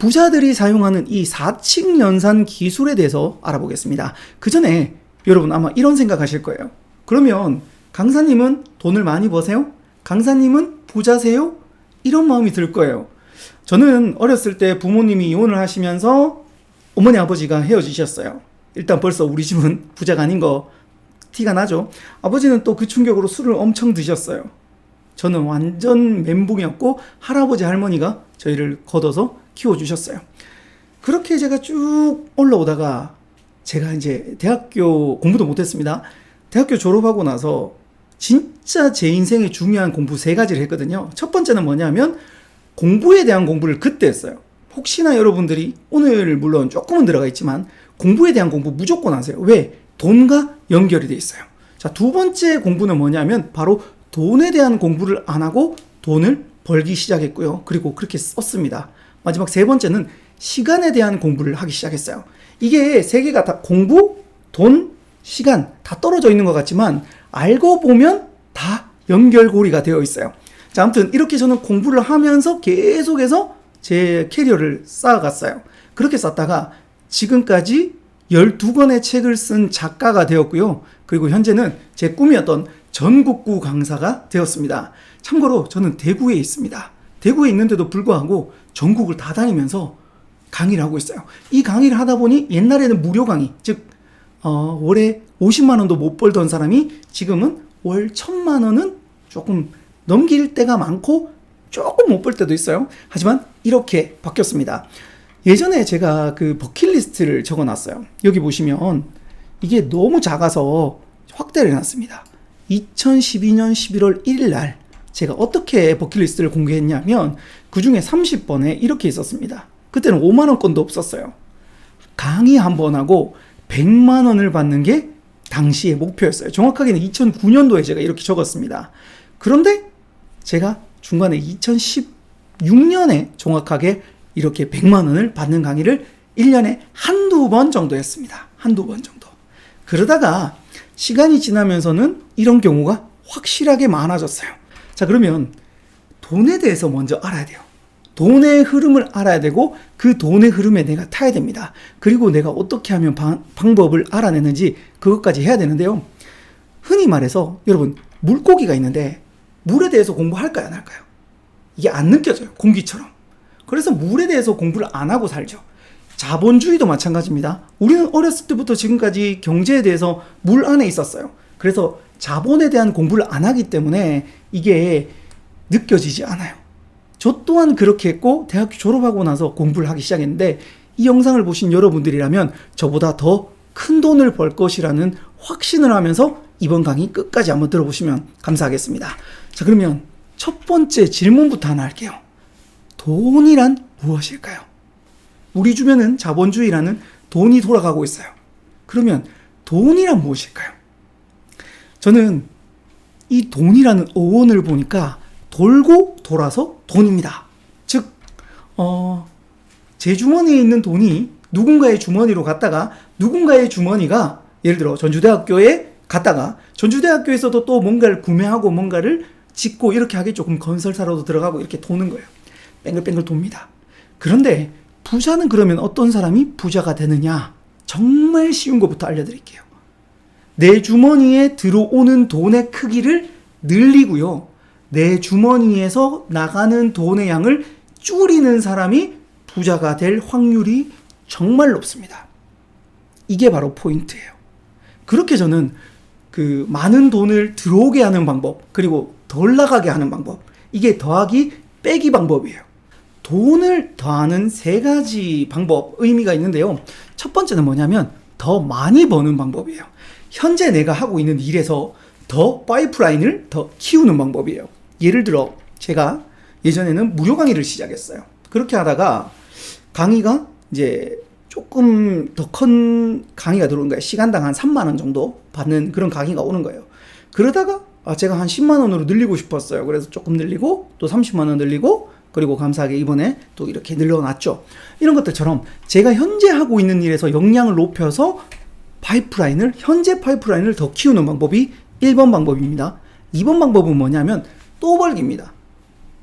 부자들이 사용하는 이 4층 연산 기술에 대해서 알아보겠습니다. 그 전에 여러분 아마 이런 생각하실 거예요. 그러면 강사님은 돈을 많이 버세요? 강사님은 부자세요? 이런 마음이 들 거예요. 저는 어렸을 때 부모님이 이혼을 하시면서 어머니 아버지가 헤어지셨어요. 일단 벌써 우리 집은 부자가 아닌 거 티가 나죠. 아버지는 또 그 충격으로 술을 엄청 드셨어요. 저는 완전 멘붕이었고 할아버지 할머니가 저희를 걷어서 키워주셨어요. 그렇게 제가 쭉 올라오다가 제가 이제 대학교 공부도 못했습니다. 대학교 졸업하고 나서 진짜 제 인생에 중요한 공부 3가지를 했거든요. 첫 번째는 뭐냐면 공부에 대한 공부를 그때 했어요. 혹시나 여러분들이 오늘 물론 조금은 들어가 있지만 공부에 대한 공부 무조건 하세요. 왜? 돈과 연결이 돼 있어요. 자, 두 번째 공부는 뭐냐면 바로 돈에 대한 공부를 안 하고 돈을 벌기 시작했고요. 그리고 그렇게 썼습니다. 마지막 3번째는 시간에 대한 공부를 하기 시작했어요. 이게 3개가 다 공부, 돈, 시간 다 떨어져 있는 것 같지만 알고 보면 다 연결고리가 되어 있어요. 자, 아무튼 이렇게 저는 공부를 하면서 계속해서 제 캐리어를 쌓아갔어요. 그렇게 쌓다가 지금까지 12권의 책을 쓴 작가가 되었고요. 그리고 현재는 제 꿈이었던 전국구 강사가 되었습니다. 참고로 저는 대구에 있습니다. 대구에 있는데도 불구하고 전국을 다 다니면서 강의를 하고 있어요. 이 강의를 하다 보니 옛날에는 무료 강의, 즉 월에 50만 원도 못 벌던 사람이 지금은 월 1000만 원은 조금 넘길 때가 많고 조금 못 벌 때도 있어요. 하지만 이렇게 바뀌었습니다. 예전에 제가 그 버킷리스트를 적어놨어요. 여기 보시면 이게 너무 작아서 확대를 해놨습니다. 2012년 11월 1일 날 제가 어떻게 버킷리스트를 공개했냐면 그 중에 30번에 이렇게 있었습니다. 그때는 5만 원권도 없었어요. 강의 한 번 하고 100만 원을 받는 게 당시의 목표였어요. 정확하게는 2009년도에 제가 이렇게 적었습니다. 그런데 제가 중간에 2016년에 정확하게 이렇게 100만 원을 받는 강의를 1년에 한두 번 정도 했습니다. 한두 번 정도. 그러다가 시간이 지나면서는 이런 경우가 확실하게 많아졌어요. 자, 그러면 돈에 대해서 먼저 알아야 돼요. 돈의 흐름을 알아야 되고 그 돈의 흐름에 내가 타야 됩니다. 그리고 내가 어떻게 하면 방법을 알아내는지 그것까지 해야 되는데요. 흔히 말해서 여러분 물고기가 있는데 물에 대해서 공부할까요? 안 할까요? 이게 안 느껴져요. 공기처럼. 그래서 물에 대해서 공부를 안 하고 살죠. 자본주의도 마찬가지입니다. 우리는 어렸을 때부터 지금까지 경제에 대해서 물 안에 있었어요. 그래서 자본에 대한 공부를 안 하기 때문에 이게 느껴지지 않아요. 저 또한 그렇게 했고 대학교 졸업하고 나서 공부를 하기 시작했는데 이 영상을 보신 여러분들이라면 저보다 더 큰 돈을 벌 것이라는 확신을 하면서 이번 강의 끝까지 한번 들어보시면 감사하겠습니다. 자, 그러면 첫 번째 질문부터 하나 할게요. 돈이란 무엇일까요? 우리 주변은 자본주의라는 돈이 돌아가고 있어요. 그러면 돈이란 무엇일까요? 저는 이 돈이라는 어원을 보니까 돌고 돌아서 돈입니다. 즉, 제 주머니에 있는 돈이 누군가의 주머니로 갔다가 누군가의 주머니가 예를 들어 전주대학교에 갔다가 전주대학교에서도 또 뭔가를 구매하고 뭔가를 짓고 이렇게 하겠죠. 그럼 건설사로도 들어가고 이렇게 도는 거예요. 뱅글뱅글 돕니다. 그런데 부자는 그러면 어떤 사람이 부자가 되느냐? 정말 쉬운 것부터 알려드릴게요. 내 주머니에 들어오는 돈의 크기를 늘리고요. 내 주머니에서 나가는 돈의 양을 줄이는 사람이 부자가 될 확률이 정말 높습니다. 이게 바로 포인트예요. 그렇게 저는 그 많은 돈을 들어오게 하는 방법, 그리고 덜 나가게 하는 방법, 이게 더하기 빼기 방법이에요. 돈을 더하는 3가지 방법, 의미가 있는데요. 첫 번째는 뭐냐면 더 많이 버는 방법이에요. 현재 내가 하고 있는 일에서 더 파이프라인을 더 키우는 방법이에요. 예를 들어 제가 예전에는 무료 강의를 시작했어요. 그렇게 하다가 강의가 이제 조금 더 큰 강의가 들어오는 거예요. 시간당 한 3만 원 정도 받는 그런 강의가 오는 거예요. 그러다가 제가 한 10만 원으로 늘리고 싶었어요. 그래서 조금 늘리고 또 30만 원 늘리고 그리고 감사하게 이번에 또 이렇게 늘려놨죠. 이런 것들처럼 제가 현재 하고 있는 일에서 역량을 높여서 현재 파이프라인을 더 키우는 방법이 1번 방법입니다. 2번 방법은 뭐냐면 또 벌기입니다.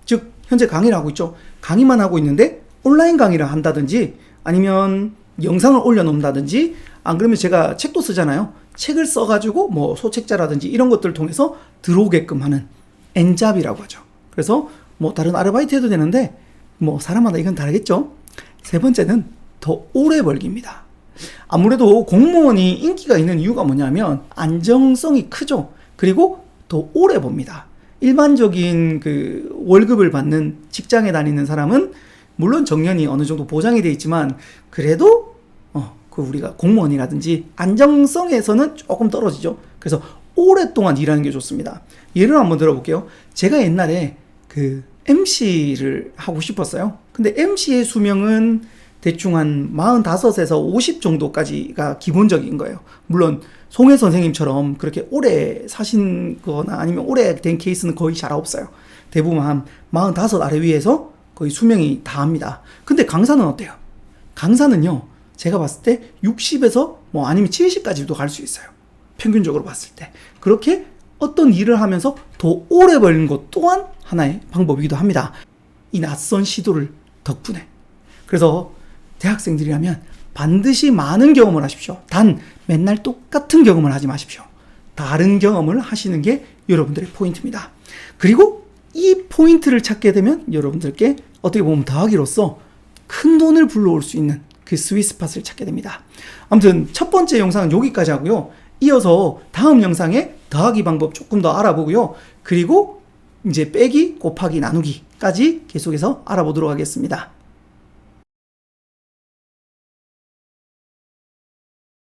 즉 현재 강의를 하고 있죠. 강의만 하고 있는데 온라인 강의를 한다든지 아니면 영상을 올려놓는다든지 안 그러면 제가 책도 쓰잖아요. 책을 써가지고 뭐 소책자라든지 이런 것들을 통해서 들어오게끔 하는 엔잡이라고 하죠. 그래서 뭐 다른 아르바이트 해도 되는데 뭐 사람마다 이건 다르겠죠. 세 번째는 더 오래 벌기입니다. 아무래도 공무원이 인기가 있는 이유가 뭐냐면 안정성이 크죠. 그리고 더 오래 봅니다. 일반적인 그 월급을 받는 직장에 다니는 사람은 물론 정년이 어느 정도 보장이 돼 있지만 그래도 그 우리가 공무원이라든지 안정성에서는 조금 떨어지죠. 그래서 오랫동안 일하는 게 좋습니다. 예를 한번 들어볼게요. 제가 옛날에 그 MC를 하고 싶었어요. 근데 MC의 수명은 대충 한 45에서 50 정도까지가 기본적인 거예요. 물론 송혜 선생님처럼 그렇게 오래 사신 거나 아니면 오래된 케이스는 거의 잘 없어요. 대부분 한 45 아래 위에서 거의 수명이 다 합니다. 근데 강사는 어때요? 강사는요, 제가 봤을 때 60에서 뭐 아니면 70까지도 갈 수 있어요. 평균적으로 봤을 때. 그렇게 어떤 일을 하면서 더 오래 벌는 것 또한 하나의 방법이기도 합니다. 이 낯선 시도를 덕분에. 그래서 대학생들이라면 반드시 많은 경험을 하십시오. 단 맨날 똑같은 경험을 하지 마십시오. 다른 경험을 하시는 게 여러분들의 포인트입니다. 그리고 이 포인트를 찾게 되면 여러분들께 어떻게 보면 더하기로서 큰 돈을 불러올 수 있는 그 스윗스팟을 찾게 됩니다. 아무튼 첫 번째 영상은 여기까지 하고요. 이어서 다음 영상에 더하기 방법 조금 더 알아보고요. 그리고 이제 빼기, 곱하기, 나누기까지 계속해서 알아보도록 하겠습니다.